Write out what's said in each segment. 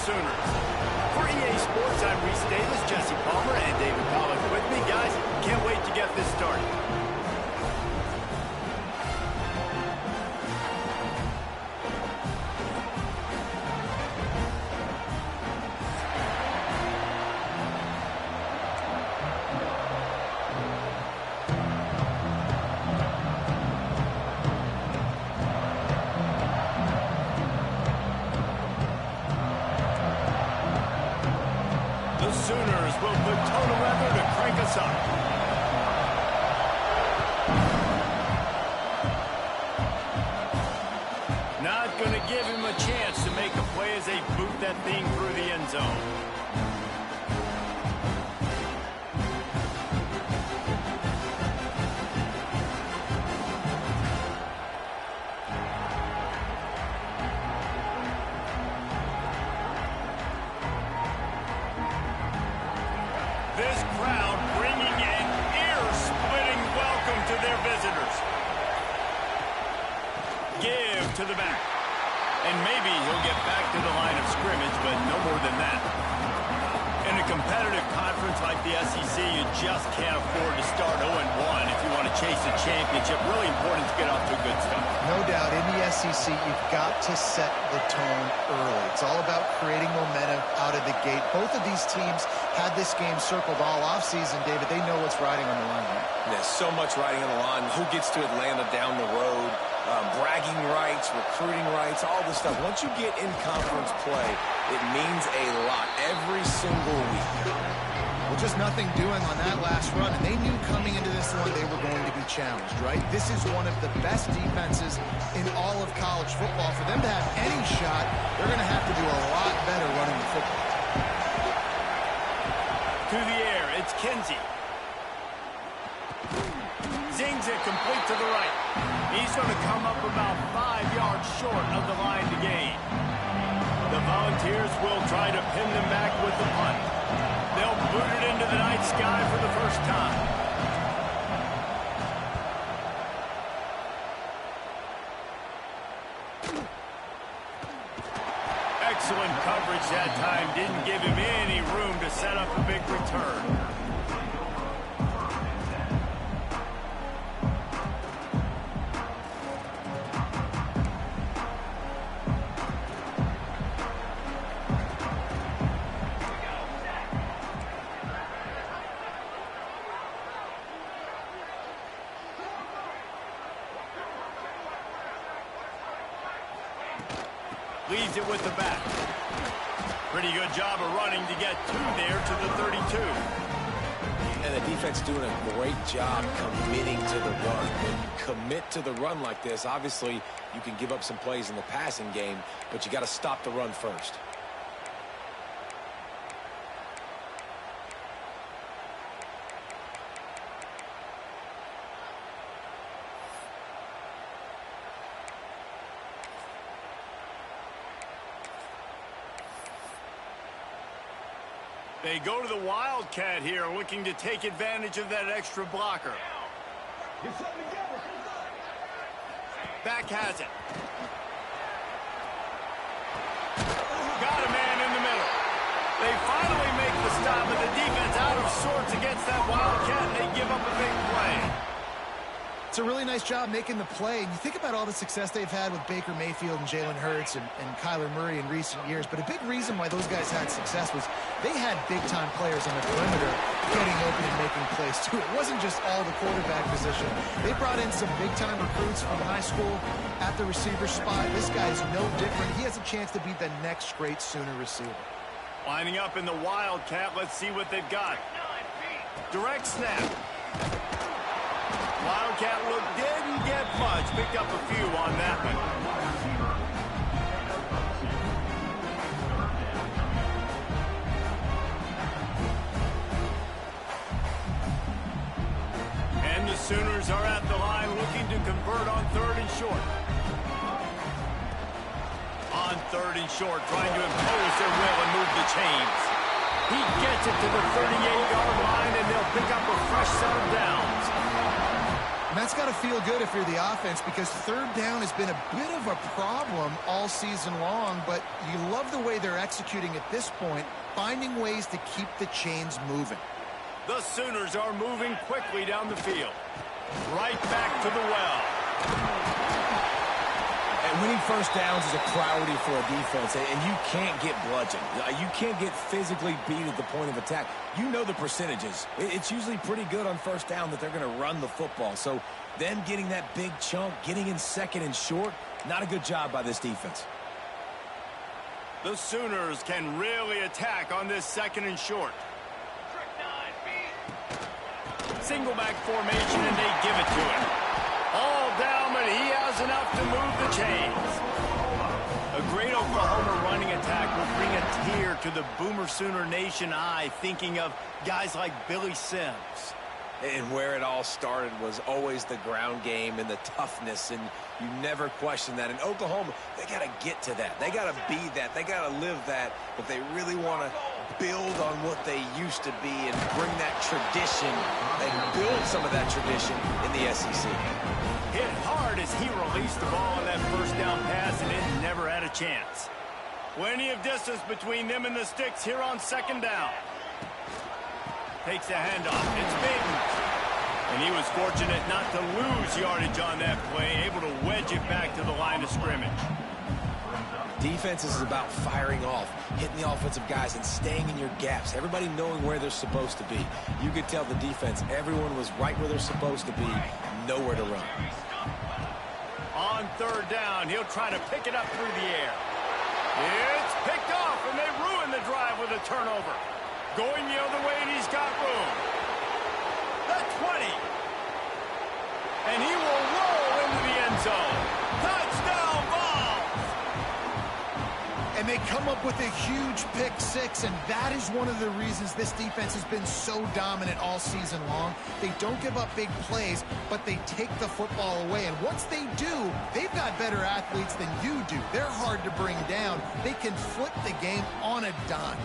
Sooners. For EA Sports, I'm Reese Davis, Jesse Palmer, and David Pollack with me. Guys, can't wait to get this started. The Sooners will put total weather to crank us up. Not going to give him a chance to make a play as they boot that thing through the end zone. This crowd bringing an ear-splitting welcome to their visitors. Give to the back. And maybe he'll get back to the line of scrimmage, but no more than that. In a competitive conference like the SEC, you just can't afford to start 0-1 if you want to chase a championship. Really important to get off to a good start. No doubt, in the SEC, you've got to set the tone early. It's all about creating momentum out of the gate. Both of these teams had this game circled all offseason, David. They know what's riding on the line here. There's so much riding on the line. Who gets to Atlanta down the road? Bragging rights, recruiting rights, all this stuff. Once you get in conference play, it means a lot every single week. Well, just nothing doing on that last run, and they knew coming into this one they were going to be challenged, right? This is one of the best defenses in all of college football. For them to have any shot, they're going to have to do a lot better running the football. To the air, it's Kinsey. Zings it complete to the right. He's going to come up about 5 yards short of the line to gain. The Volunteers will try to pin them back with the punt. They'll boot it into the night sky for the first time. Excellent coverage that time. Didn't give him any room to set up a big return. Leads it with the back. Pretty good job of running to get there to the 32. And the defense doing a great job committing to the run. When you commit to the run like this, obviously you can give up some plays in the passing game, but you got to stop the run first. They go to the Wildcat here, looking to take advantage of that extra blocker. Back has it. Got a man in the middle. They finally make the stop, but the defense out of sorts against that Wildcat, and they give up a big play. It's a really nice job making the play. And you think about all the success they've had with Baker Mayfield and Jalen Hurts and Kyler Murray in recent years. But a big reason why those guys had success was they had big-time players on the perimeter getting open and making plays, too. It wasn't just all the quarterback position. They brought in some big-time recruits from high school at the receiver spot. This guy is no different. He has a chance to be the next great Sooner receiver. Lining up in the Wildcat, let's see what they've got. Direct snap. Wildcat look didn't get much. Picked up a few on that one. And the Sooners are at the line looking to convert on 3rd and short. On 3rd and short, trying to impose their will and move the chains. He gets it to the 38-yard line, and they'll pick up a fresh set of downs. And that's got to feel good if you're the offense, because third down has been a bit of a problem all season long, but you love the way they're executing at this point, finding ways to keep the chains moving. The Sooners are moving quickly down the field. Right back to the well. And winning first downs is a priority for a defense, and you can't get bludgeoned. You can't get physically beat at the point of attack. You know the percentages. It's usually pretty good on first down that they're going to run the football. So them getting that big chunk, getting in second and short, not a good job by this defense. The Sooners can really attack on this second and short. Single back formation, and they give it to him. All down, but he has enough to move the chains. A great Oklahoma running attack will bring a tear to the Boomer Sooner Nation eye, thinking of guys like Billy Sims. And where it all started was always the ground game and the toughness, and you never question that. In Oklahoma, they got to get to that. They got to be that. They got to live that. But they really want to build on what they used to be and bring that tradition and build some of that tradition in the SEC. Hit hard as he released the ball on that first down pass, and it never had a chance. Plenty of distance between them and the sticks here on second down. Takes the handoff. It's Bateman. And he was fortunate not to lose yardage on that play, able to wedge it back to the line of scrimmage. Defense is about firing off, hitting the offensive guys, and staying in your gaps. Everybody knowing where they're supposed to be. You could tell the defense, everyone was right where they're supposed to be, nowhere to run. On third down, he'll try to pick it up through the air. It's picked off, and they ruin the drive with a turnover. Going the other way, and he's got room. The 20. And he will roll into the end zone. Touchdown, Vols! And they come up with a huge pick six, and that is one of the reasons this defense has been so dominant all season long. They don't give up big plays, but they take the football away. And once they do, they've got better athletes than you do. They're hard to bring down. They can flip the game on a dime.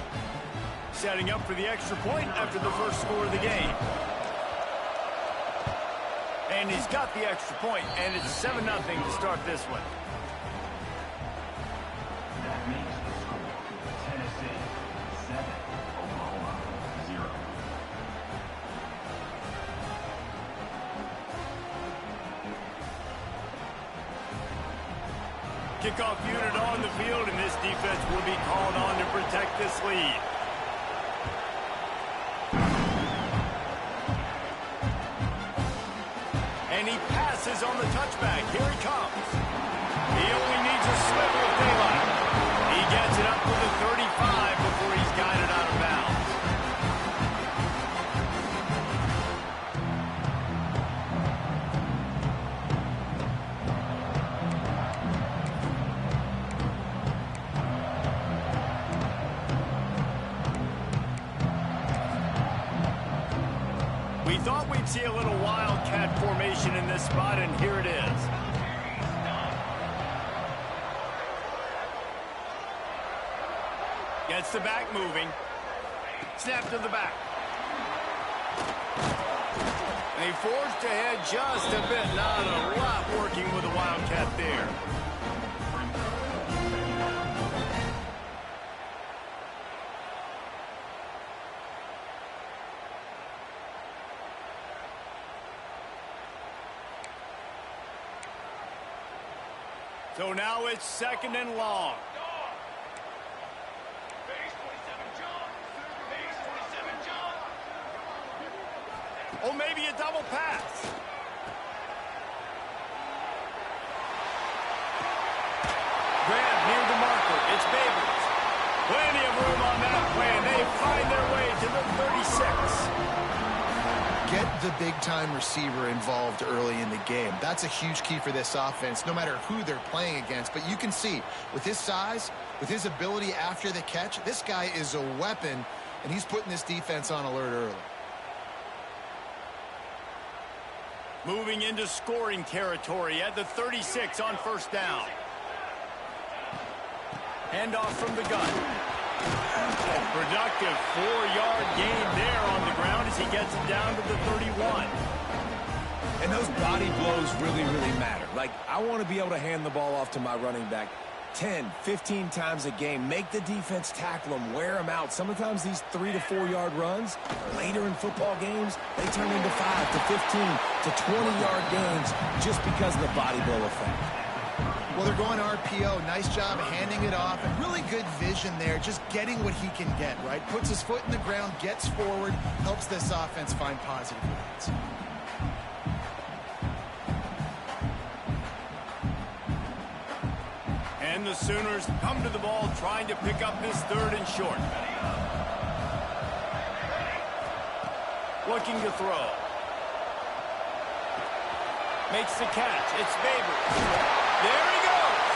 Setting up for the extra point after the first score of the game. And he's got the extra point, and it's 7-0 to start this one. That makes the score Tennessee 7, Oklahoma 0. Kickoff unit on the field, and this defense will be called on to protect this lead. And he passes on the touchback. Here he comes. He only needs a sliver of daylight. He gets it up to the 35 before he's guided out of bounds. We thought we'd see a little wildcat formation in this spot, and here it is. Gets the back moving. Snap to the back. And he forged ahead just a bit. Not a lot working with the wildcat there. So now it's second and long. Oh, maybe a double pass. Grant near the marker. It's Babers. Plenty of room on that play, and they find their way to the 36. Get the big-time receiver involved early in the game. That's a huge key for this offense, no matter who they're playing against. But you can see, with his size, with his ability after the catch, this guy is a weapon, and he's putting this defense on alert early. Moving into scoring territory at the 36 on first down. Handoff from the gun. A productive 4-yard gain there on the ground as he gets it down to the 31. And those body blows really, really matter. Like, I want to be able to hand the ball off to my running back 10, 15 times a game. Make the defense tackle them, wear them out. Sometimes these 3 to 4 yard runs, later in football games, they turn into 5 to 15 to 20-yard games just because of the body blow effect. Well, they're going RPO. Nice job handing it off, and really good vision there, just getting what he can get, right? Puts his foot in the ground, gets forward, helps this offense find positive yards. And the Sooners come to the ball trying to pick up this 3rd and short. Looking to throw. Makes the catch. It's Babers. There he goes.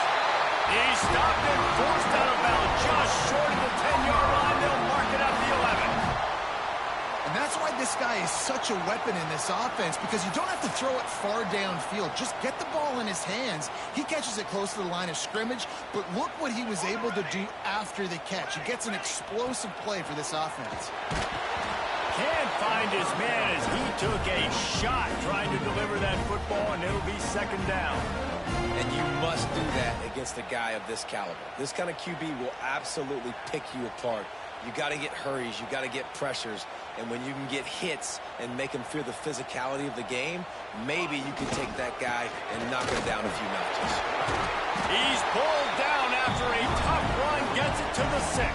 He stopped and forced out of bounds just short of the 10-yard line. They'll mark it at the 11. And that's why this guy is such a weapon in this offense, because you don't have to throw it far downfield. Just get the ball in his hands. He catches it close to the line of scrimmage, but look what he was able to do after the catch. He gets an explosive play for this offense. Can't find his man as he took a shot trying to deliver that football, and it'll be 2nd down. And you must do that against a guy of this caliber. This kind of QB will absolutely pick you apart. You got to get hurries. You got to get pressures. And when you can get hits and make him feel the physicality of the game, maybe you can take that guy and knock him down a few notches. He's pulled down after a tough run, gets it to the 6.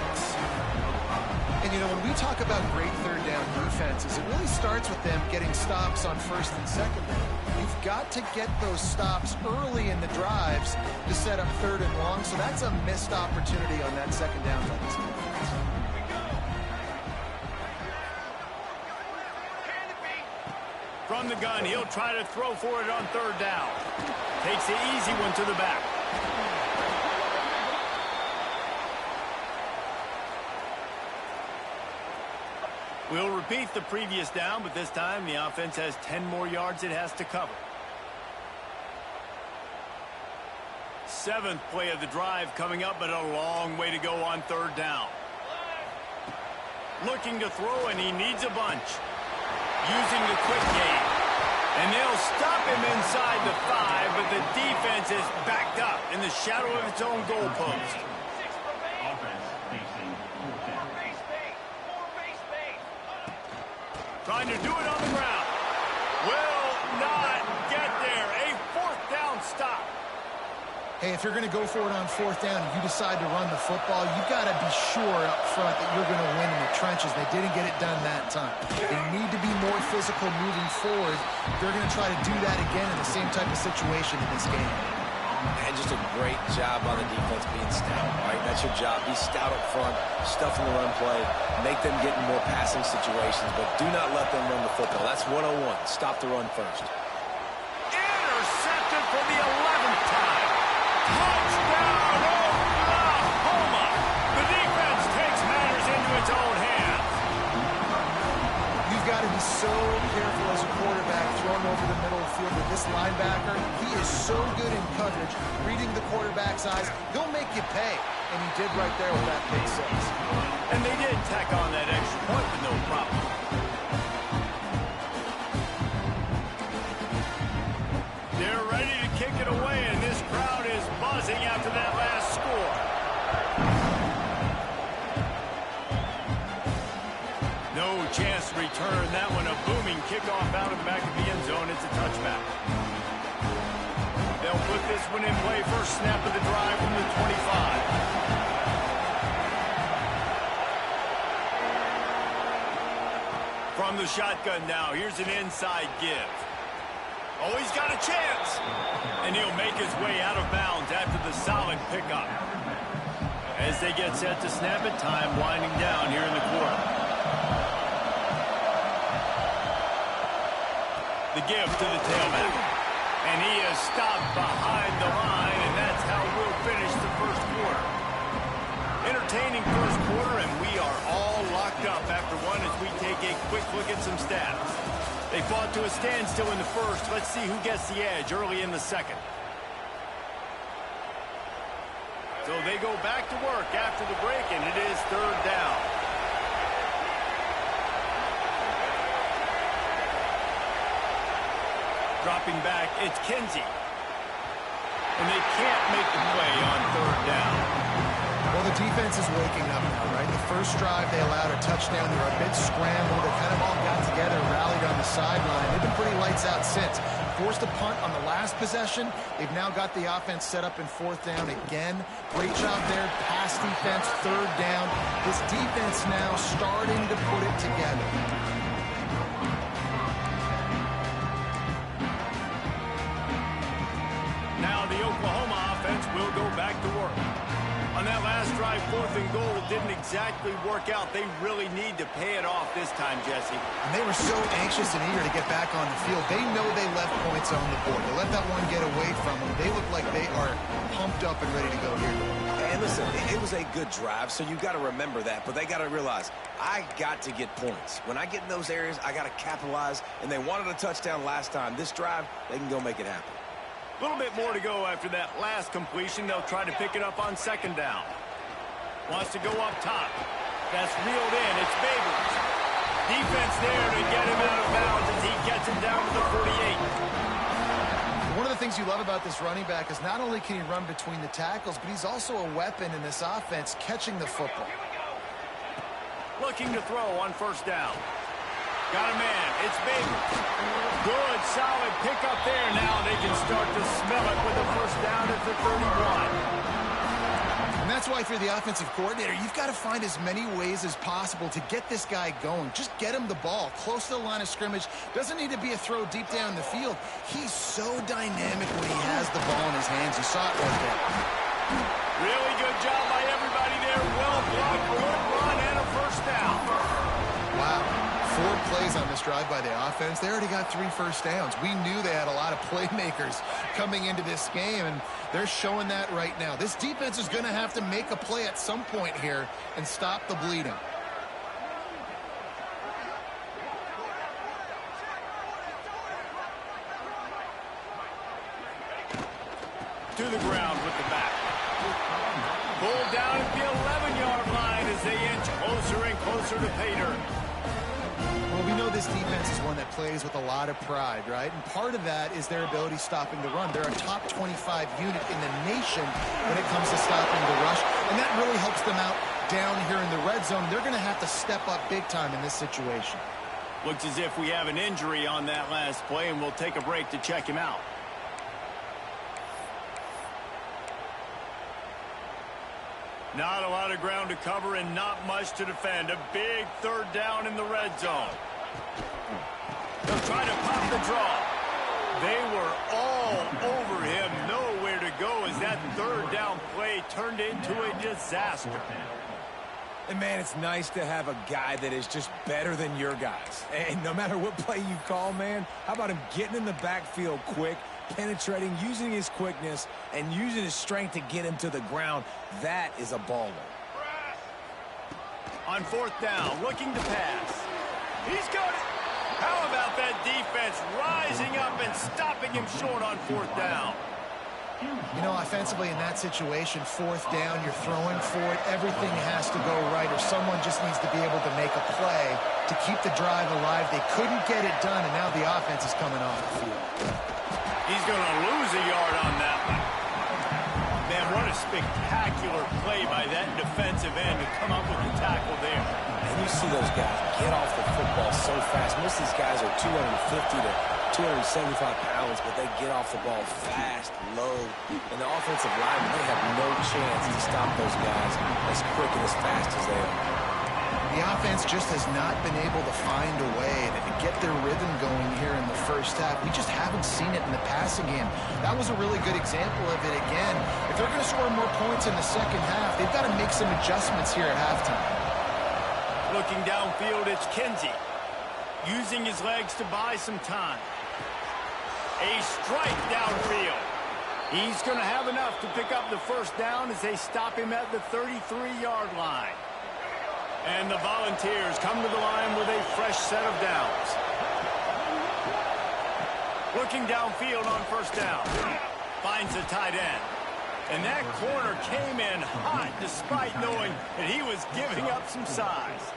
And, you know, when we talk about great 3rd down defenses, it really starts with them getting stops on 1st and 2nd down. You've got to get those stops early in the drives to set up 3rd and long, so that's a missed opportunity on that 2nd down by this defense. From the gun, he'll try to throw for it on 3rd down. Takes the easy one to the back. We'll repeat the previous down, but this time the offense has 10 more yards it has to cover. 7th play of the drive coming up, but a long way to go on 3rd down. Looking to throw, and he needs a bunch. Using the quick game. And they'll stop him inside the 5, but the defense is backed up in the shadow of its own goalpost. Offense facing 4th down. Trying to do it on the ground. Will not get there. A 4th down stop. Hey, if you're going to go for it on 4th down and you decide to run the football, you've got to be sure up front that you're going to win in the trenches. They didn't get it done that time. They need to be more physical moving forward. They're going to try to do that again in the same type of situation in this game. And just a great job on the defense being stout, right? That's your job. Be stout up front, stuff in the run play, make them get in more passing situations, but do not let them run the football. That's 101. Stop the run first. Intercepted for the 11th time. Touchdown, Oklahoma! The defense takes matters into its own hands. You've got to be so careful as a quarterback throwing over the middle of the field with this linebacker. He is so good in coverage, reading the quarterback's eyes. He'll make you pay, and he did right there with that pick 6. And they did tack on that extra point with no problem. They're ready to kick it away, and this crowd is buzzing after that last score. No chance to return that one. A booming kickoff out of the back of the end zone. It's a touchback. They'll put this one in play. First snap of the drive from the 25. From the shotgun now, here's an inside give. Oh, he's got a chance. And he'll make his way out of bounds after the solid pickup. As they get set to snap it, time winding down here in the quarter. The give to the tailback. And he is stopped behind the line, and that's how we'll finish the first quarter. Entertaining first quarter, and we are all locked up after one as we take a quick look at some stats. They fought to a standstill in the first. Let's see who gets the edge early in the second. So they go back to work after the break, and it is 3rd down. Dropping back, it's Kinsey. And they can't make the play on third down. Well, the defense is waking up now, right? The first drive, they allowed a touchdown. They were a bit scrambled. They kind of all got together, rallied on the sideline. They've been pretty lights out since. Forced a punt on the last possession. They've now got the offense set up in fourth down again. Great job there. Pass defense, third down. This defense now starting to put it together. Now the Oklahoma offense will go back to work. On that last drive, 4th and goal didn't exactly work out. They really need to pay it off this time, Jesse. And they were so anxious and eager to get back on the field. They know they left points on the board. They let that one get away from them. They look like they are pumped up and ready to go here. And listen, it was a good drive, so you got to remember that. But they got to realize, I got to get points. When I get in those areas, I got to capitalize. And they wanted a touchdown last time. This drive, they can go make it happen. A little bit more to go after that last completion. They'll try to pick it up on second down. Wants to go up top. That's reeled in. It's Babers. Defense there to get him out of bounds as he gets him down to the 48. One of the things you love about this running back is not only can he run between the tackles, but he's also a weapon in this offense catching the football. Looking to throw on first down. Got a man. It's Babers. Good, solid pickup there. Now they can start to smell it with a first down at the 31. And that's why if you're the offensive coordinator, you've got to find as many ways as possible to get this guy going. Just get him the ball close to the line of scrimmage. Doesn't need to be a throw deep down the field. He's so dynamic when he has the ball in his hands. You saw it right there. Really good job by everybody there. Well blocked, good run, and a first down. Wow. 4 plays on this drive by the offense. They already got 3 first downs. We knew they had a lot of playmakers coming into this game, and they're showing that right now. This defense is going to have to make a play at some point here and stop the bleeding. To the ground with the back. Pulled down at the 11-yard line as they inch closer and closer to Pater. Well, we know this defense is one that plays with a lot of pride, right? And part of that is their ability stopping the run. They're a top 25 unit in the nation when it comes to stopping the rush, and that really helps them out down here in the red zone. They're going to have to step up big time in this situation. Looks as if we have an injury on that last play, and we'll take a break to check him out. Not a lot of ground to cover and not much to defend. A big third down in the red zone. They'll try to pop the draw. They were all over him. Nowhere to go as that third down play turned into a disaster. And, man, it's nice to have a guy that is just better than your guys. And no matter what play you call, man, how about him getting in the backfield quick, penetrating, using his quickness, and using his strength to get him to the ground? That is a baller. On fourth down, looking to pass. He's got it. How about that defense rising up and stopping him short on fourth down? You know, offensively in that situation, fourth down, you're throwing for it. Everything has to go right, or someone just needs to be able to make a play to keep the drive alive. They couldn't get it done, and now the offense is coming off the field. He's going to lose a yard on that one. Man, what a spectacular play by that defensive end to come up with the tackle there. And you see those guys get off the football so fast. Most of these guys are 250 to 275 pounds, but they get off the ball fast, low. And the offensive linemen, they have no chance to stop those guys as quick and as fast as they are. The offense just has not been able to find a way to get their rhythm going here in the first half. We just haven't seen it in the passing game. That was a really good example of it again. If they're going to score more points in the second half, they've got to make some adjustments here at halftime. Looking downfield, it's Kinsey. Using his legs to buy some time. A strike downfield. He's going to have enough to pick up the first down as they stop him at the 33-yard line. And the Volunteers come to the line with a fresh set of downs. Looking downfield on first down. Finds a tight end. And that corner came in hot despite knowing that he was giving up some size.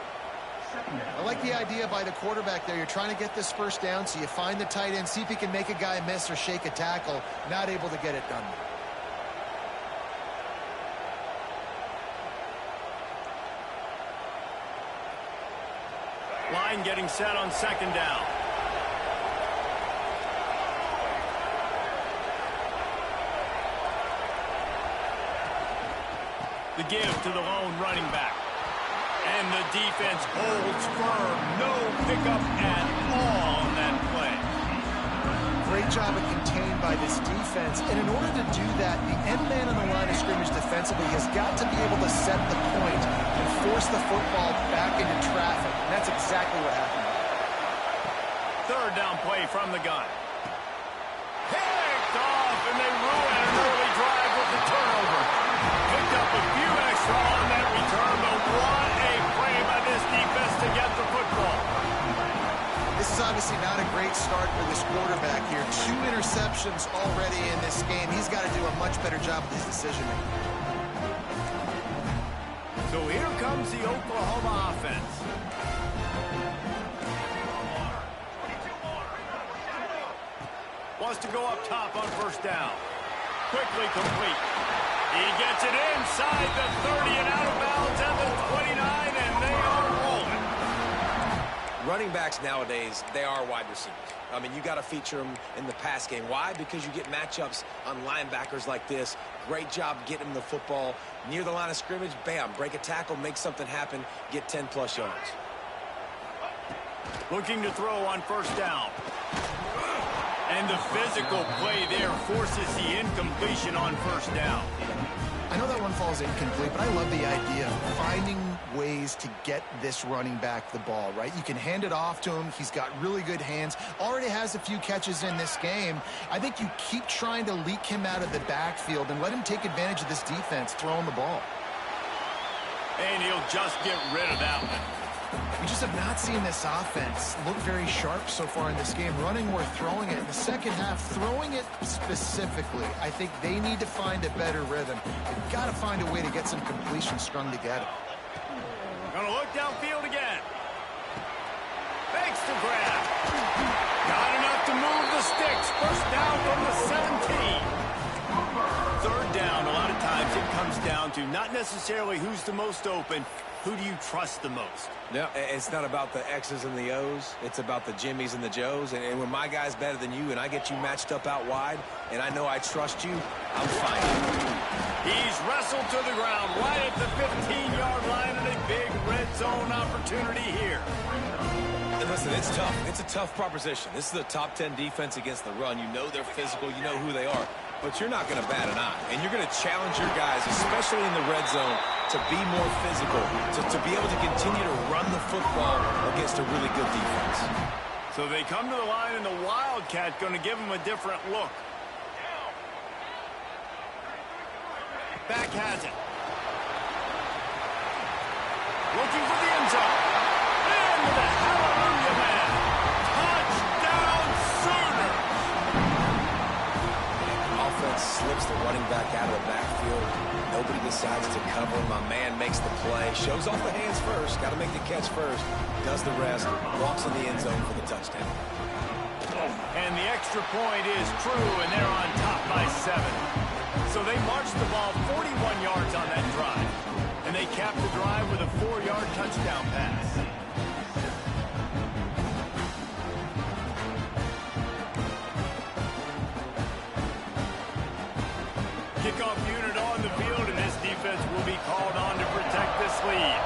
second down. I like the idea by the quarterback there. You're trying to get this first down, so you find the tight end, see if he can make a guy miss or shake a tackle. Not able to get it done. Line getting set on second down. The give to the lone running back. And the defense holds firm. No pickup at all on that play. Great job of contained by this defense. And in order to do that, the end man on the line of scrimmage defensively has got to be able to set the point and force the football back into traffic. And that's exactly what happened. Third down play from the gun. Picked off, and they ruin an early drive with the turnover. Picked up a few extra on that return, but what a play by this defense to get the football. This is obviously not a great start for this quarterback here. 2 interceptions already in this game. He's got to do a much better job with his decision-making. So here comes the Oklahoma offense. Wants to go up top on first down. Quickly complete. He gets it inside the 30 and out of bounds at the 29, and they are rolling. Running backs nowadays, they are wide receivers. I mean, you got to feature them in the pass game. Why? Because you get matchups on linebackers like this. Great job getting them the football near the line of scrimmage. Bam, break a tackle, make something happen, get 10-plus yards. Looking to throw on first down. And the physical play there forces the incompletion on first down. I know that one falls incomplete, but I love the idea of finding ways to get this running back the ball, right? You can hand it off to him. He's got really good hands. Already has a few catches in this game. I think you keep trying to leak him out of the backfield and let him take advantage of this defense throwing the ball. And he'll just get rid of that one. We just have not seen this offense look very sharp so far in this game. Running or throwing it in the second half, throwing it specifically. I think they need to find a better rhythm. They've got to find a way to get some completion strung together. Gonna look downfield again. Fakes to grab. Got enough to move the sticks. First down from the 17. Third down, a lot of times it comes down to not necessarily who's the most open, who do you trust the most? Yeah, it's not about the X's and the O's. It's about the Jimmys and the Joes. And when my guy's better than you and I get you matched up out wide and I know I trust you, I'm fine. He's wrestled to the ground right at the 15-yard line and a big red zone opportunity here. And listen, it's tough. It's a tough proposition. This is a top 10 defense against the run. You know they're physical. You know who they are. But you're not going to bat an eye. And you're going to challenge your guys, especially in the red zone, to be more physical, to be able to continue to run the football against a really good defense. So they come to the line, and the Wildcat going to give them a different look. Back has it. Looking for the end zone. Into the hallelujah man. Touchdown Sooners. Offense slips the running back out of the backfield. Nobody decides to cover. My man makes the play. Shows off the hands first. Got to make the catch first. Does the rest. Walks in the end zone for the touchdown. And the extra point is true, and they're on top by 7. So they marched the ball 41 yards on that drive. And they capped the drive with a 4-yard touchdown pass. Kickoff unit on the field, and this defense will be called on to protect this lead.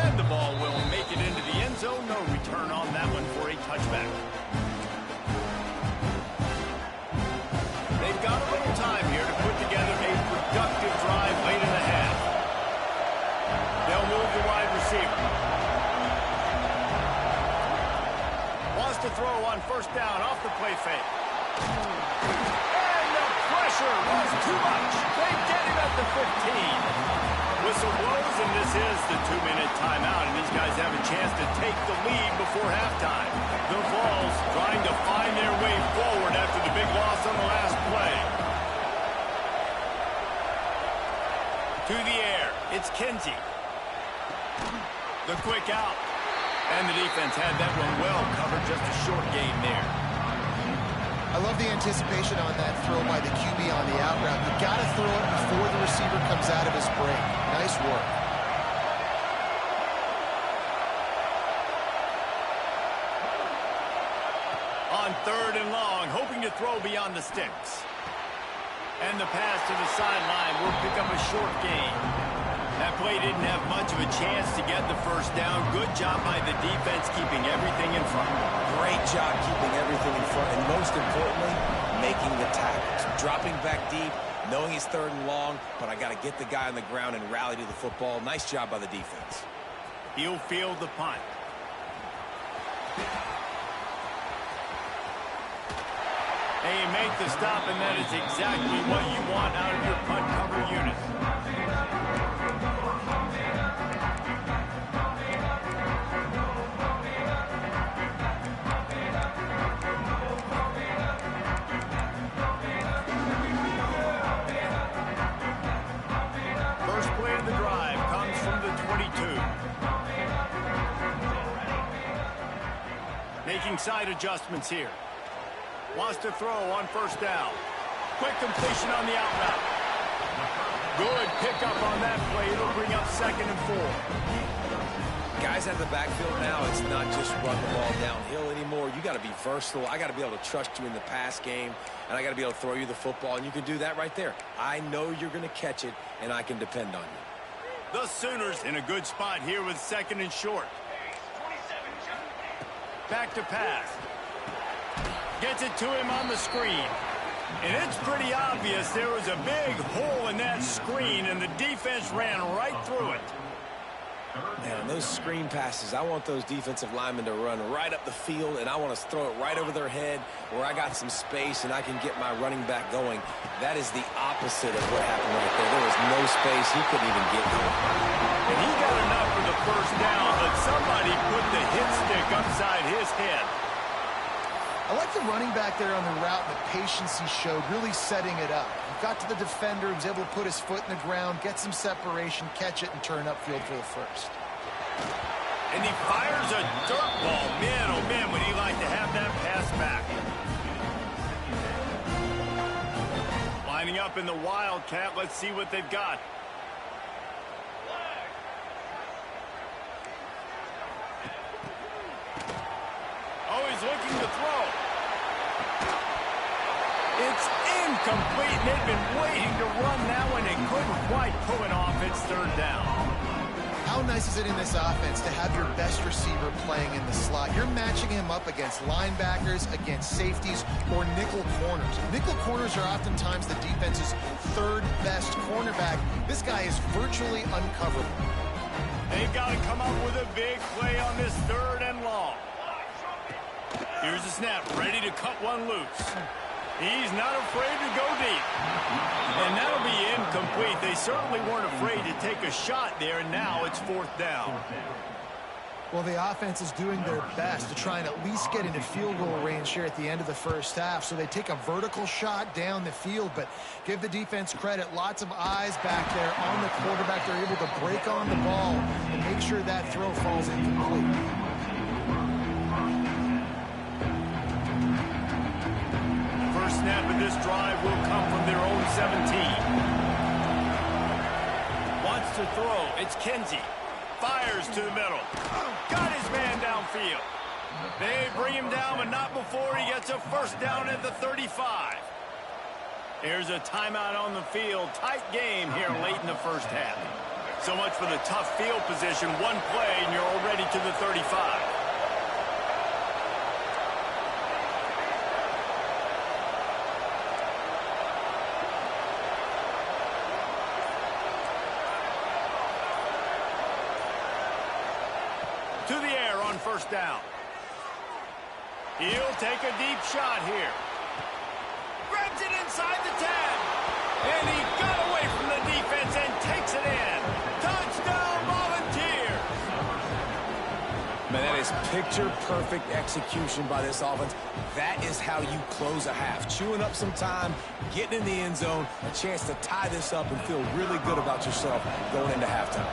And the ball will make it into the end zone. No return on that one for a touchback. They've got a little time here to put together a productive drive late in the half. They'll move the wide receiver. Wants to throw on first down off the play fake. And the pressure was too much. They get him at the 15. Whistle blows, and this is the 2-minute timeout, and these guys have a chance to take the lead before halftime. The Vols trying to find their way forward after the big loss on the last play. To the air, it's Kinsey. The quick out. And the defense had that one well covered, just a short gain there. I love the anticipation on that throw by the QB on the out route. You got to throw it before the receiver comes out of his break. Nice work. On 3rd and long, hoping to throw beyond the sticks. And the pass to the sideline will pick up a short gain. That play didn't have much of a chance to get the first down. Good job by the defense keeping everything in front. Great job keeping everything in front, and most importantly, making the tackles. Dropping back deep, knowing he's 3rd and long, but I got to get the guy on the ground and rally to the football. Nice job by the defense. He'll field the punt. And you make the stop, and that is exactly what you want out of your punt cover unit. First play of the drive comes from the 22. Making side adjustments here. Wants to throw on 1st down. Quick completion on the out route. Good pickup on that play. It'll bring up 2nd and 4. Guys at the backfield now, it's not just run the ball downhill anymore. You got to be versatile. I got to be able to trust you in the pass game, and I got to be able to throw you the football, and you can do that right there. I know you're going to catch it, and I can depend on you. The Sooners in a good spot here with 2nd and short. Back to pass. Gets it to him on the screen. And it's pretty obvious there was a big hole in that screen, and the defense ran right through it. Man, those screen passes, I want those defensive linemen to run right up the field, and I want to throw it right over their head where I got some space and I can get my running back going. That is the opposite of what happened right there. There was no space. He couldn't even get there. And he got enough for the 1st down, but somebody put the hit stick upside his head. I like the running back there on the route and the patience he showed, really setting it up. He got to the defender, he was able to put his foot in the ground, get some separation, catch it, and turn upfield for the 1st. And he fires a dirt ball. Man, oh man, would he like to have that pass back. Lining up in the Wildcat, let's see what they've got. Oh, he's looking to throw. It's incomplete. They've been waiting to run that one and couldn't quite pull it off. It's 3rd down. How nice is it in this offense to have your best receiver playing in the slot? You're matching him up against linebackers, against safeties, or nickel corners. Nickel corners are oftentimes the defense's 3rd best cornerback. This guy is virtually uncoverable. They've got to come up with a big play on this 3rd and long. Here's the snap, ready to cut one loose. He's not afraid to go deep. And that'll be incomplete. They certainly weren't afraid to take a shot there, and now it's 4th down. Well, the offense is doing their best to try and at least get into field goal range here at the end of the 1st half. So they take a vertical shot down the field, but give the defense credit. Lots of eyes back there on the quarterback. They're able to break on the ball and make sure that throw falls incomplete. Snap of this drive will come from their own 17. Wants to throw. It's Kinsey. Fires to the middle. Got his man downfield. They bring him down, but not before he gets a 1st down at the 35. Here's a timeout on the field. Tight game here late in the 1st half. So much for the tough field position. One play, and you're already to the 35. To the air on 1st down. He'll take a deep shot here. Grabs it inside the 10. And he got away from the defense and takes it in. Touchdown, Volunteers. Man, that is Picture-perfect execution by this offense. That is how you close a half. Chewing up some time, getting in the end zone, a chance to tie this up and feel really good about yourself going into halftime.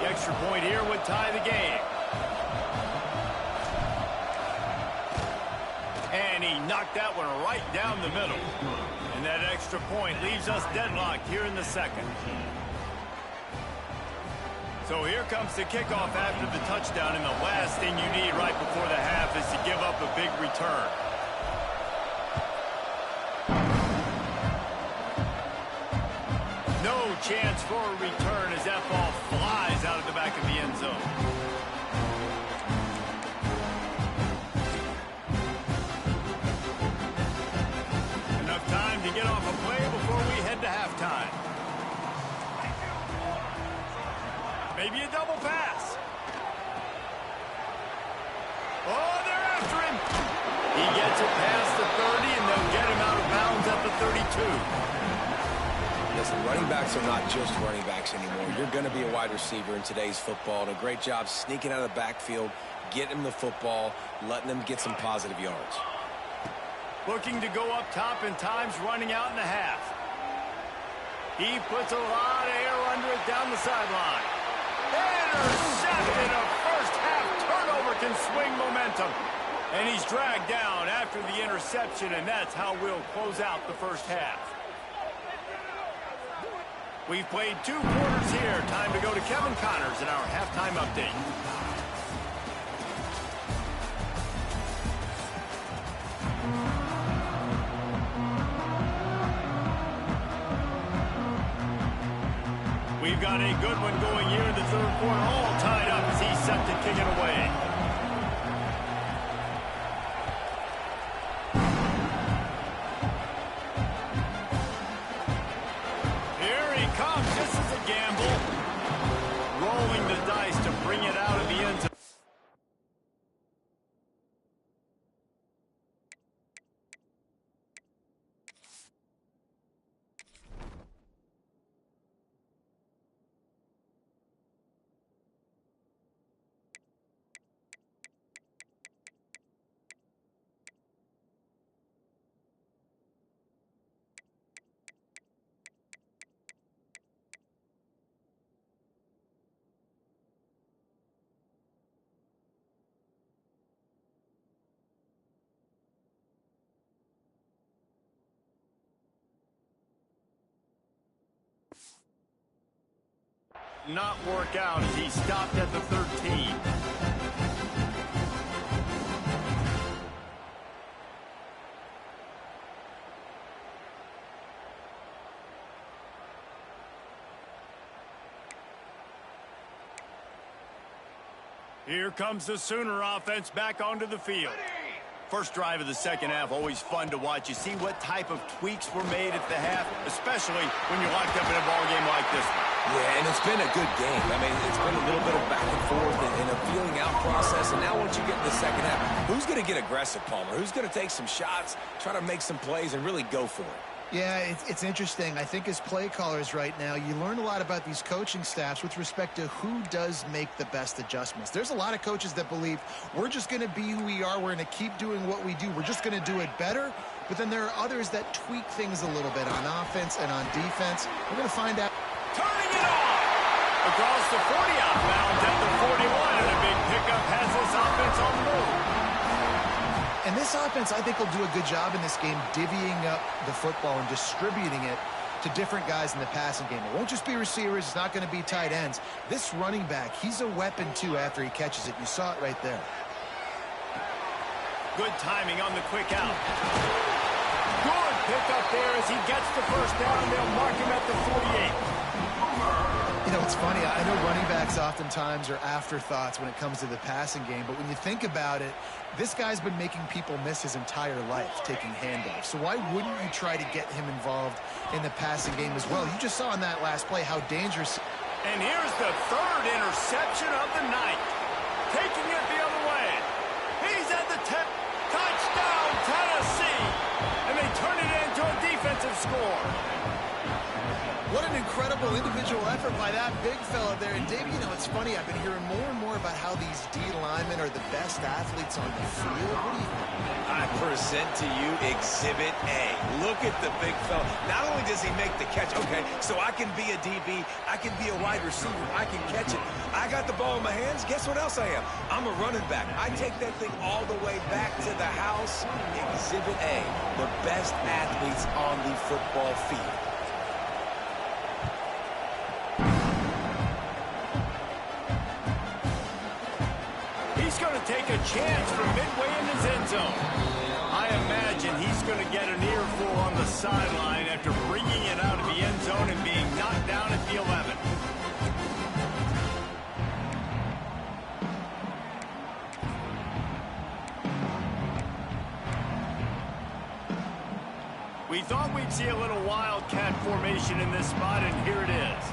The extra point here would tie the game. And he knocked that one right down the middle. And that extra point leaves us deadlocked here in the second. So here comes the kickoff after the touchdown, and the last thing you need right before the half is to give up a big return. No chance for a return as that ball flies out of the back of the end zone. Enough time to get off a play before we head to halftime. Maybe a double pass. Oh, they're after him. He gets it past the 30, and they'll get him out of bounds at the 32. Listen, running backs are not just running backs anymore. You're going to be a wide receiver in today's football, and a great job sneaking out of the backfield, getting them the football, letting them get some positive yards. Looking to go up top, and time's running out in the half. He puts a lot of air under it down the sideline. Intercepted. A first-half turnover can swing momentum. And he's dragged down after the interception, and that's how we'll close out the first half. We've played 2 quarters here. Time to go to Kevin Connors in our halftime update. We've got a good one going here in the third quarter, all tied up as he's set to kick it away. Here he comes. This is a gamble. Rolling the dice to bring it out of the end zone. Not work out as he stopped at the 13. Here comes the Sooner offense back onto the field. First drive of the second half, always fun to watch. You see what type of tweaks were made at the half, especially when you're locked up in a ball game like this one. Yeah, and it's been a good game. I mean, it's been a little bit of back and forth and a feeling out process. And now once you get in the second half, who's going to get aggressive, Palmer? Who's going to take some shots, try to make some plays, and really go for it? Yeah, it's interesting. I think as play callers right now, you learn a lot about these coaching staffs with respect to who does make the best adjustments. There's a lot of coaches that believe we're just going to be who we are. We're going to keep doing what we do. We're just going to do it better. But then there are others that tweak things a little bit on offense and on defense. We're going to find out. Turning it on! Across the 40 outbound at the 41, and a big pickup has this offense on the move. And this offense, I think, will do a good job in this game divvying up the football and distributing it to different guys in the passing game. It won't just be receivers. It's not going to be tight ends. This running back, he's a weapon, too, after he catches it. You saw it right there. Good timing on the quick out. Good pickup there as he gets the first down. They'll mark him at the 48. You know, it's funny. I know running backs oftentimes are afterthoughts when it comes to the passing game, but when you think about it, this guy's been making people miss his entire life taking handoffs. So why wouldn't you try to get him involved in the passing game as well? You just saw in that last play how dangerous. And here's the third interception of the night. Taking it the other way. He's at the 10. Touchdown, Tennessee. And they turn it into a defensive score. What an incredible individual effort by that big fella there. And Dave, you know, it's funny. I've been hearing more and more about how these D linemen are the best athletes on the field. What do you think? I present to you Exhibit A. Look at the big fella. Not only does he make the catch, okay, so I can be a DB, I can be a wide receiver, I can catch it. I got the ball in my hands. Guess what else I am? I'm a running back. I take that thing all the way back to the house. Exhibit A, the best athletes on the football field. He's going to take a chance from midway in his end zone. I imagine he's going to get an earful on the sideline after bringing it out of the end zone and being knocked down at the 11. We thought we'd see a little wildcat formation in this spot, and here it is.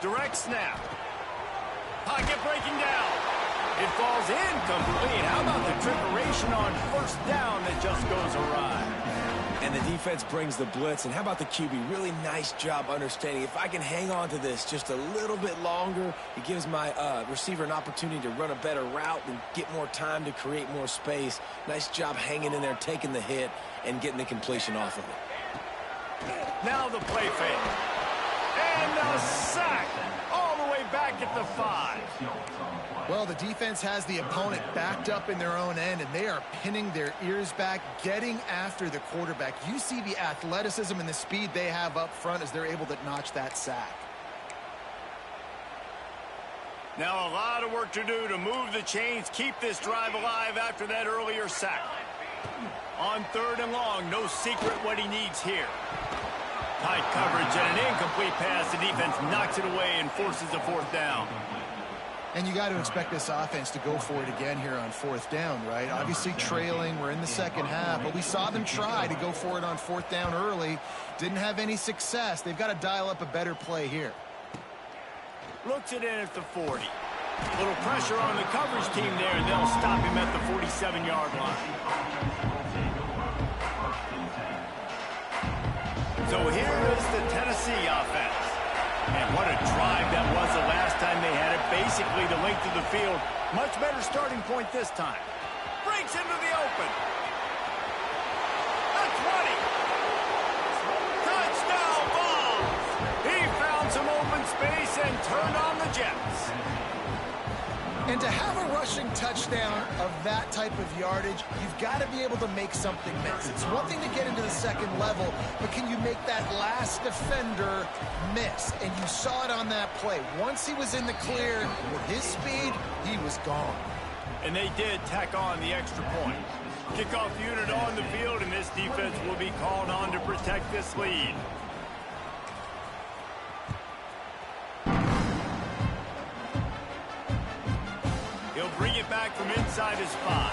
Direct snap. Pocket breaking down. It falls incomplete. How about the trickeration on first down that just goes awry? And the defense brings the blitz. And how about the QB? Really nice job understanding. If I can hang on to this just a little bit longer, it gives my receiver an opportunity to run a better route and get more time to create more space. Nice job hanging in there, taking the hit, and getting the completion off of it. Now the play fake. And a sack all the way back at the 5. Well, the defense has the opponent backed up in their own end, and they are pinning their ears back, getting after the quarterback. You see the athleticism and the speed they have up front as they're able to notch that sack. Now a lot of work to do to move the chains, keep this drive alive after that earlier sack. On 3rd and long, no secret what he needs here. Tight coverage and an incomplete pass. The defense knocks it away and forces a 4th down. And you got to expect this offense to go for it again here on 4th down, right? Obviously trailing, we're in the second half, but we saw them try to go for it on 4th down early. Didn't have any success. They've got to dial up a better play here. Looks it in at the 40. A little pressure on the coverage team there, and they'll stop him at the 47-yard line. So here is the Tennessee offense. And what a drive that was the last time they had it. Basically the length of the field. Much better starting point this time. Breaks into the open. The 20. Touchdown ball. He found some open space and turned on the Jets. And to have a rushing touchdown of that type of yardage, you've got to be able to make something miss. It's one thing to get into the second level, but can you make that last defender miss? And you saw it on that play. Once he was in the clear, with his speed, he was gone. And they did tack on the extra point. Kickoff unit on the field, and this defense will be called on to protect this lead. He'll bring it back from inside his 5.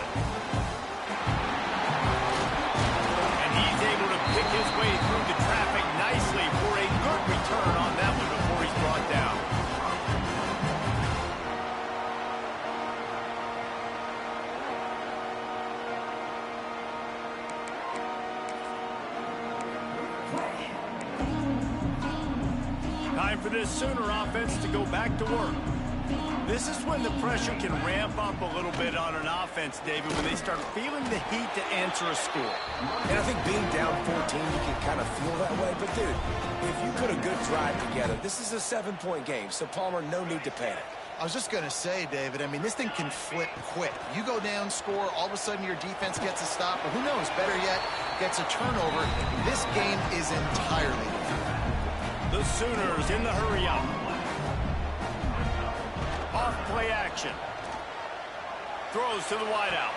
And he's able to pick his way through the traffic nicely for a good return on that one before he's brought down. Time for this Sooner offense to go back to work. This is when the pressure can ramp up a little bit on an offense, David, when they start feeling the heat to answer a score. And I think being down 14, you can kind of feel that way. But, dude, if you put a good drive together, this is a 7-point game. So, Palmer, no need to panic. I was just going to say, David, I mean, this thing can flip quick. You go down, score, all of a sudden your defense gets a stop, or who knows, better yet, gets a turnover. This game is entirely different. The Sooners in the hurry-up. Off play action. Throws to the wideout.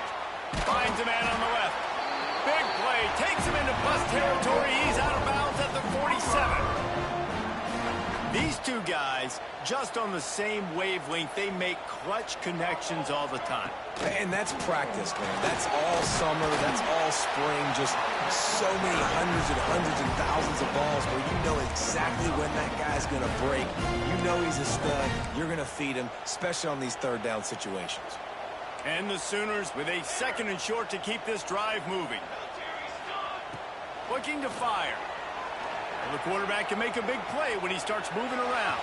Finds a man on the left. Big play. Takes him into bust territory. He's out of bounds at the 47. These two guys, just on the same wavelength, they make clutch connections all the time. And that's practice, man. That's all summer. That's all spring. Just so many hundreds and thousands of balls where you know exactly when that guy's going to break. You know he's a stud. You're going to feed him, especially on these 3rd down situations. And the Sooners with a 2nd and short to keep this drive moving. Looking to fire. Well, the quarterback can make a big play when he starts moving around.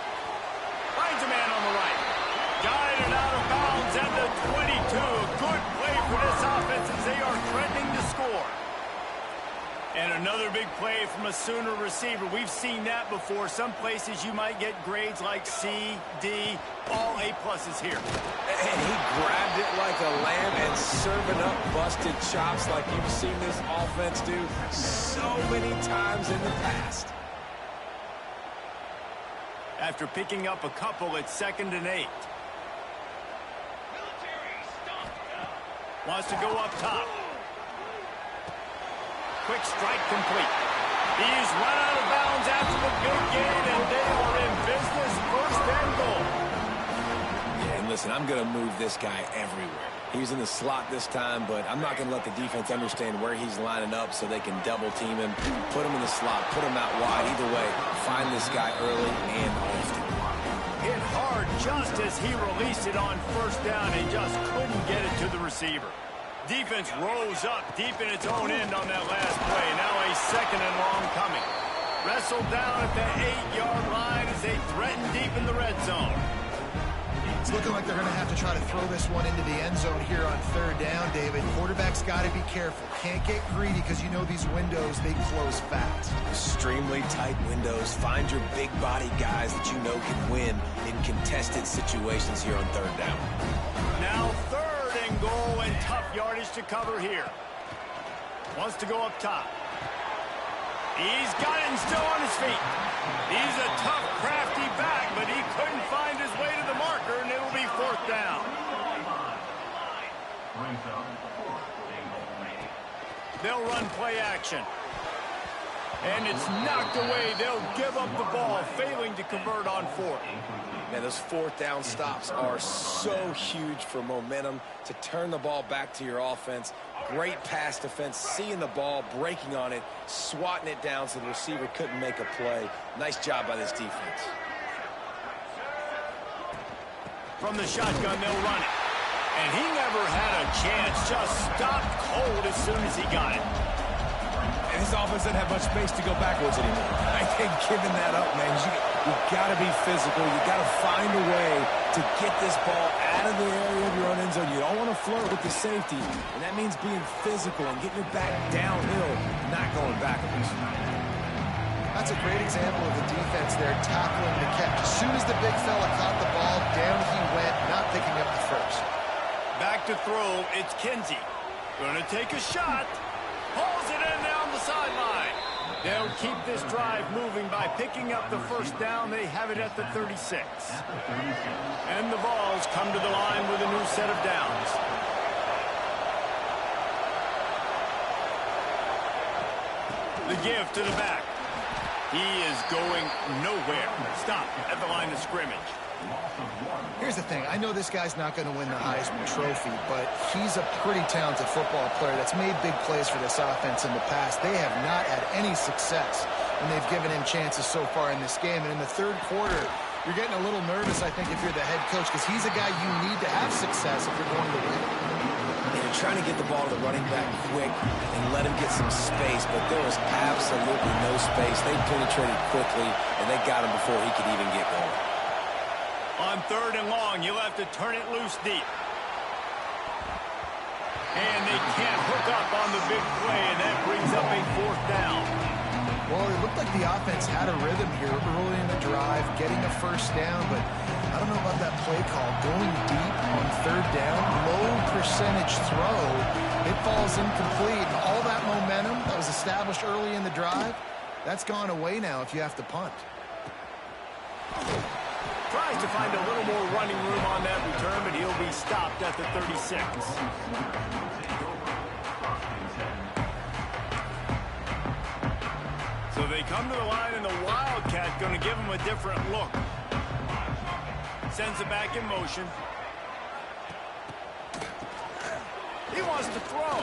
Finds a man on the right. Guided out of bounds at the 22. A good play for this offense as they are threatening to score. And another big play from a Sooner receiver. We've seen that before. Some places you might get grades like C, D, all A-pluses here. And he grabbed it like a lamb and serving up busted chops like you've seen this offense do so many times in the past. After picking up a couple, it's 2nd and 8. Wants to go up top. Quick strike complete. He's run out of bounds after the big gain, and they are in business. 1st and goal. Yeah, and listen, I'm going to move this guy everywhere. He's in the slot this time, but I'm not going to let the defense understand where he's lining up so they can double team him, put him in the slot, put him out wide. Either way, find this guy early and often. Hit hard just as he released it on 1st down and just couldn't get it to the receiver. Defense rose up deep in its own end on that last play. Now a 2nd and long coming. Wrestled down at the 8-yard line as they threaten deep in the red zone. It's looking like they're going to have to try to throw this one into the end zone here on 3rd down, David. Quarterback's got to be careful. Can't get greedy because you know these windows, they close fast. Extremely tight windows. Find your big body guys that you know can win in contested situations here on 3rd down. Now 3rd and goal and tough yardage to cover here. Wants to go up top. He's got it and still on his feet. He's a tough, crafty back, but he couldn't find his way to the marker, and it'll be 4th down. They'll run play action. And it's knocked away. They'll give up the ball, failing to convert on 4th. Man, those 4th down stops are so huge for momentum to turn the ball back to your offense. Great pass defense, seeing the ball, breaking on it, swatting it down so the receiver couldn't make a play. Nice job by this defense. From the shotgun, they'll run it. And he never had a chance, just stopped cold as soon as he got it. And his offense doesn't have much space to go backwards anymore. I think giving that up, man, you've got to be physical. You've got to find a way to get this ball out of the area of your own end zone. You don't want to flirt with the safety, and that means being physical and getting your back downhill, not going backwards. That's a great example of the defense there tackling the catch. As soon as the big fella caught the ball, down he went, not picking up the first. Back to throw, it's Kinsey. Going to take a shot. Pulls it in down the sideline. They'll keep this drive moving by picking up the 1st down. They have it at the 36. And the Vols come to the line with a new set of downs. The give to the back. He is going nowhere. Stop at the line of scrimmage. Here's the thing. I know this guy's not going to win the Heisman Trophy, but he's a pretty talented football player that's made big plays for this offense in the past. They have not had any success when they've given him chances so far in this game. And in the 3rd quarter, you're getting a little nervous, I think, if you're the head coach, because he's a guy you need to have success if you're going to win. And you're trying to get the ball to the running back quick and let him get some space, but there was absolutely no space. They penetrated quickly, and they got him before he could even get going. On 3rd and long, you'll have to turn it loose deep. And they can't hook up on the big play, and that brings up a 4th down. Well, it looked like the offense had a rhythm here early in the drive, getting a 1st down, but I don't know about that play call. Going deep on 3rd down, low percentage throw, it falls incomplete. And all that momentum that was established early in the drive, that's gone away now if you have to punt. Tries to find a little more running room on that return, but he'll be stopped at the 36. So they come to the line, and the Wildcat going to give him a different look. Sends it back in motion. He wants to throw.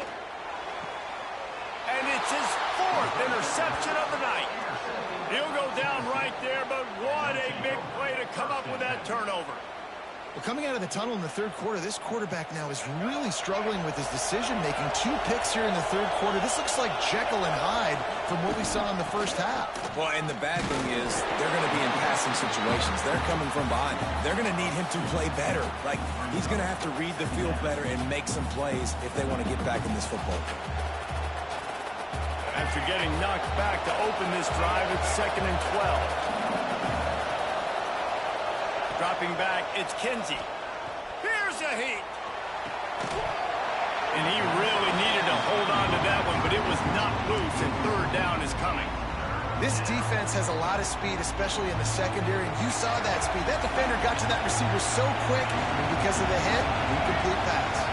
And it's his 4th interception of the night. He'll go down right there, but what a big play to come up with that turnover. Well, coming out of the tunnel in the third quarter, this quarterback now is really struggling with his decision-making. 2 picks here in the third quarter. This looks like Jekyll and Hyde from what we saw in the first half. Well, and the bad thing is they're going to be in passing situations. They're coming from behind. They're going to need him to play better. Like, he's going to have to read the field better and make some plays if they want to get back in this football game. After getting knocked back to open this drive, it's 2nd and 12. Dropping back, it's Kinsey. Here's a heat. And he really needed to hold on to that one, but it was not loose, and third down is coming. This defense has a lot of speed, especially in the secondary, and you saw that speed. That defender got to that receiver so quick, and because of the hit, incomplete pass.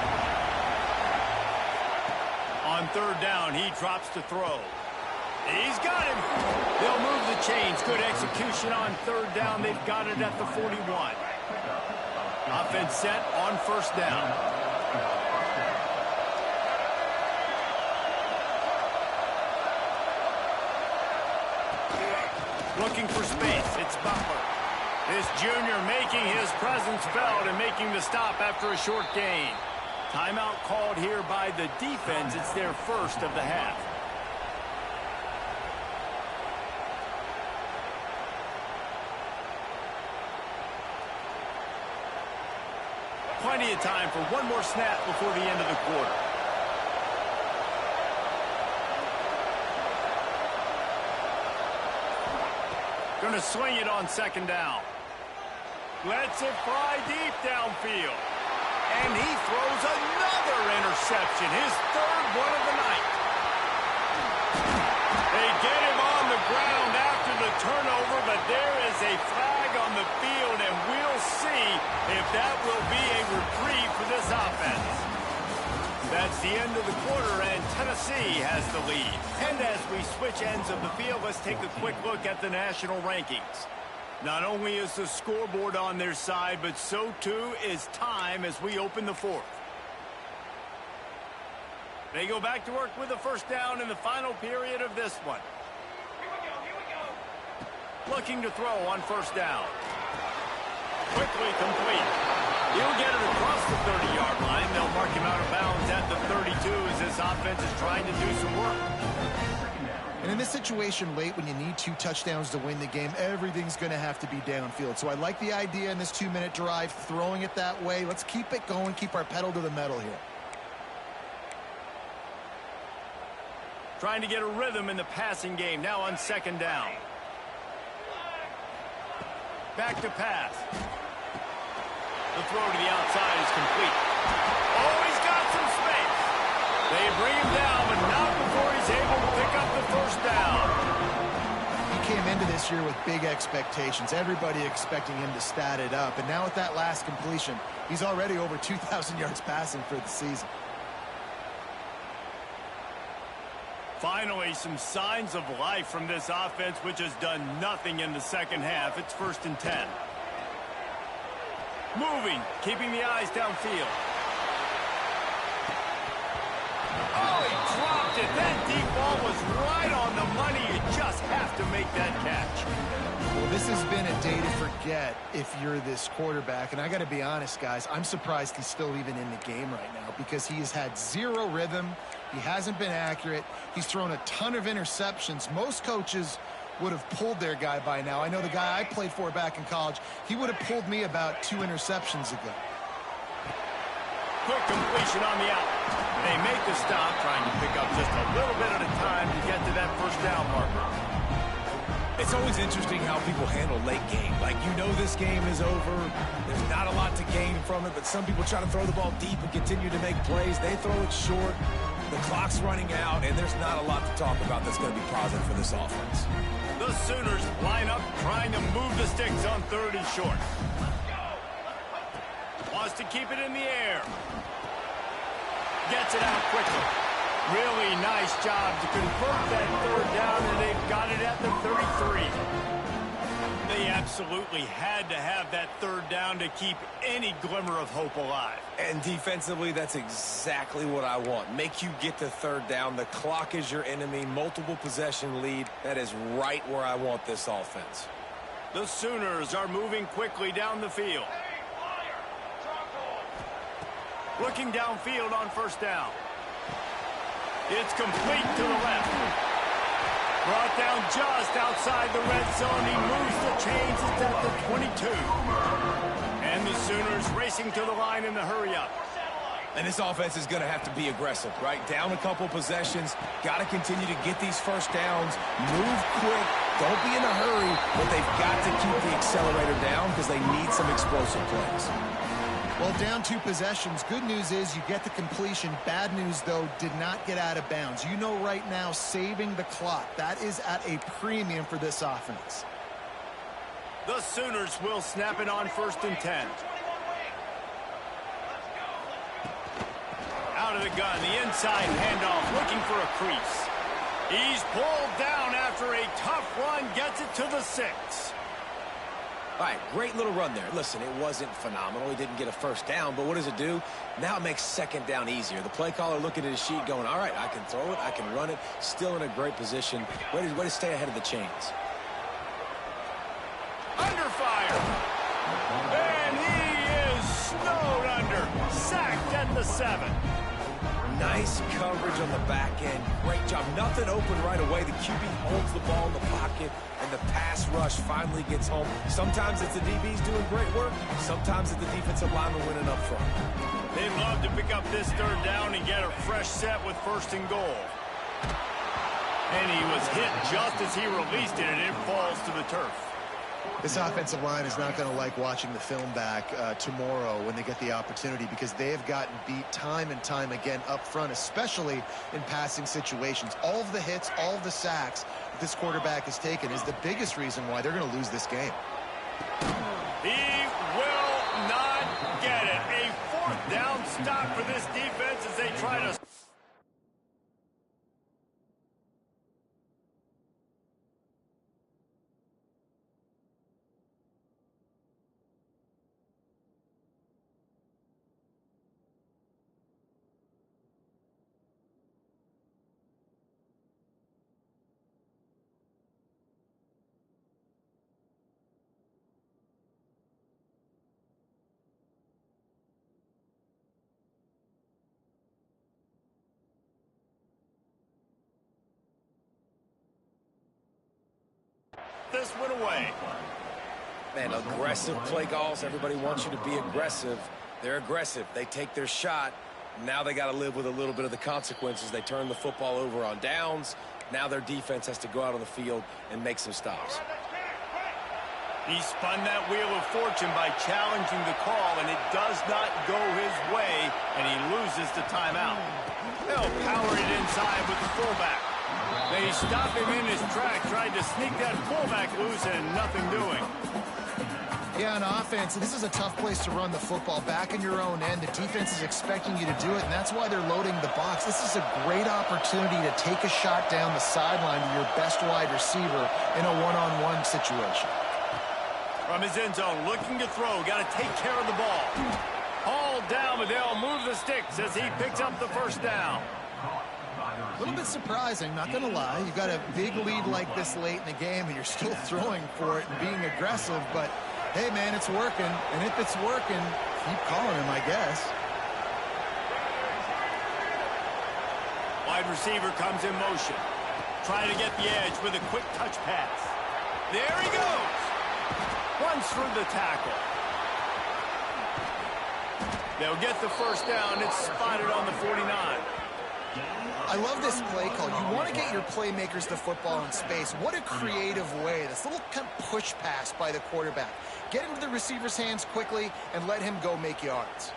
On third down, he drops to throw. He's got him. They'll move the chains. Good execution on third down. They've got it at the 41. Offense set on first down. Looking for space. It's Butler. This junior making his presence felt and making the stop after a short gain. Timeout called here by the defense. It's their first of the half. Plenty of time for one more snap before the end of the quarter. Going to swing it on second down. Lets it fly deep downfield. And he throws another interception, his third one of the night. They get him on the ground after the turnover, but there is a flag on the field, and we'll see if that will be a reprieve for this offense. That's the end of the quarter, and Tennessee has the lead. And as we switch ends of the field, let's take a quick look at the national rankings. Not only is the scoreboard on their side, but so too is time as we open the fourth. They go back to work with a first down in the final period of this one. Looking to throw on first down. Quickly complete. He'll get it across the 30-yard line. They'll mark him out of bounds at the 32 as this offense is trying to do some work. And in this situation late when you need 2 touchdowns to win the game, everything's going to have to be downfield. So I like the idea in this 2-minute drive, throwing it that way. Let's keep it going, keep our pedal to the metal here. Trying to get a rhythm in the passing game now on second down. Back to pass. The throw to the outside is complete. Oh, he's got some space. They bring him down, but not before he's able to pick up the first down. He came into this year with big expectations. Everybody expecting him to stat it up. And now with that last completion, he's already over 2,000 yards passing for the season. Finally, some signs of life from this offense, which has done nothing in the second half. It's 1st and 10. Moving, keeping the eyes downfield. Oh, he dropped it. That deep ball was right on the money. You just have to make that catch. Well, this has been a day to forget if you're this quarterback. And I got to be honest, guys, I'm surprised he's still even in the game right now because he has had 0 rhythm. He hasn't been accurate. He's thrown a ton of interceptions. Most coaches would have pulled their guy by now. I know the guy I played for back in college, he would have pulled me about 2 interceptions ago. Quick completion on the out. They make the stop, trying to pick up just a little bit at a time to get to that first down marker. It's always interesting how people handle late game. Like, you know this game is over. There's not a lot to gain from it, but some people try to throw the ball deep and continue to make plays. They throw it short. The clock's running out, and there's not a lot to talk about that's going to be positive for this offense. The Sooners line up, trying to move the sticks on 3rd and short. Wants to keep it in the air. Gets it out quickly. Really nice job to convert that 3rd down, and they've got it at the 33. They absolutely had to have that 3rd down to keep any glimmer of hope alive. And defensively, that's exactly what I want. Make you get to 3rd down. The clock is your enemy. Multiple possession lead. That is right where I want this offense. The Sooners are moving quickly down the field. Looking downfield on first down. It's complete to the left. Brought down just outside the red zone. He moves the chains. It's at the 22. And the Sooners racing to the line in the hurry-up. And this offense is going to have to be aggressive, right? Down a couple possessions. Got to continue to get these first downs. Move quick. Don't be in a hurry. But they've got to keep the accelerator down because they need some explosive plays. Well, down 2 possessions. Good news is you get the completion. Bad news, though, did not get out of bounds. You know right now, saving the clock. That is at a premium for this offense. The Sooners will snap it on 1st and 10. Out of the gun, the inside handoff, looking for a crease. He's pulled down after a tough run, gets it to the 6. All right, great little run there. Listen, it wasn't phenomenal. He didn't get a first down, but what does it do? Now it makes second down easier. The play caller looking at his sheet going, all right, I can throw it, I can run it. Still in a great position. Way to stay ahead of the chains. Under fire. And he is snowed under. Sacked at the 7. Nice coverage on the back end. Great job. Nothing open right away. The QB holds the ball in the pocket, and the pass rush finally gets home. Sometimes it's the DBs doing great work. Sometimes it's the defensive lineman winning up front. They'd love to pick up this 3rd down and get a fresh set with 1st and goal. And he was hit just as he released it, and it falls to the turf. This offensive line is not going to like watching the film back tomorrow when they get the opportunity, because they have gotten beat time and time again up front, especially in passing situations. All of the hits, all of the sacks that this quarterback has taken is the biggest reason why they're going to lose this game. He will not get it. A 4th down stop for this defense as they try to... this one away. Man, aggressive play calls. Everybody wants you to be aggressive. They're aggressive. They take their shot. Now they got to live with a little bit of the consequences. They turn the football over on downs. Now their defense has to go out on the field and make some stops. He spun that wheel of fortune by challenging the call, and it does not go his way, and he loses the timeout. They'll power it inside with the fullback. They stop him in his track, tried to sneak that fullback loose, and nothing doing. Yeah, on offense, this is a tough place to run the football. Back in your own end, the defense is expecting you to do it, and that's why they're loading the box. This is a great opportunity to take a shot down the sideline to your best wide receiver in a one-on-one situation. From his end zone, looking to throw, got to take care of the ball. Hauled down, but they'll move the sticks as he picks up the 1st down. A little bit surprising, not going to lie. You've got a big lead like this late in the game, and you're still throwing for it and being aggressive. But, hey, man, it's working. And if it's working, keep calling him, I guess. Wide receiver comes in motion. Trying to get the edge with a quick touch pass. There he goes. Runs through the tackle. They'll get the 1st down. It's spotted on the 49. I love this play call. You want to get your playmakers the football in space. What a creative way. This little kind of push pass by the quarterback. Get into the receiver's hands quickly and let him go make yards.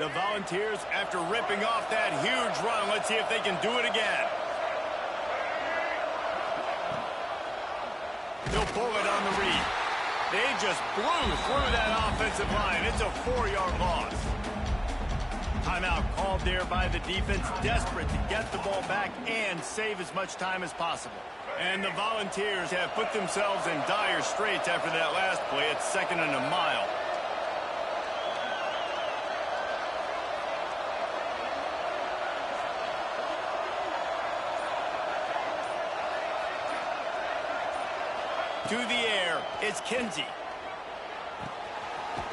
The Volunteers, after ripping off that huge run, let's see if they can do it again. They'll pull it on the read. They just blew through that offensive line. It's a 4-yard loss. Timeout called there by the defense, desperate to get the ball back and save as much time as possible. And the Volunteers have put themselves in dire straits after that last play. It's 2nd and a mile. To the air, it's Kinsey.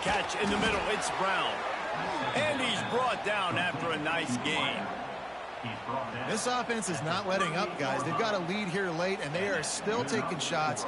Catch in the middle, it's Brown. And he's brought down after a nice gain. This offense is not letting up, guys. They've got a lead here late, and they are still taking shots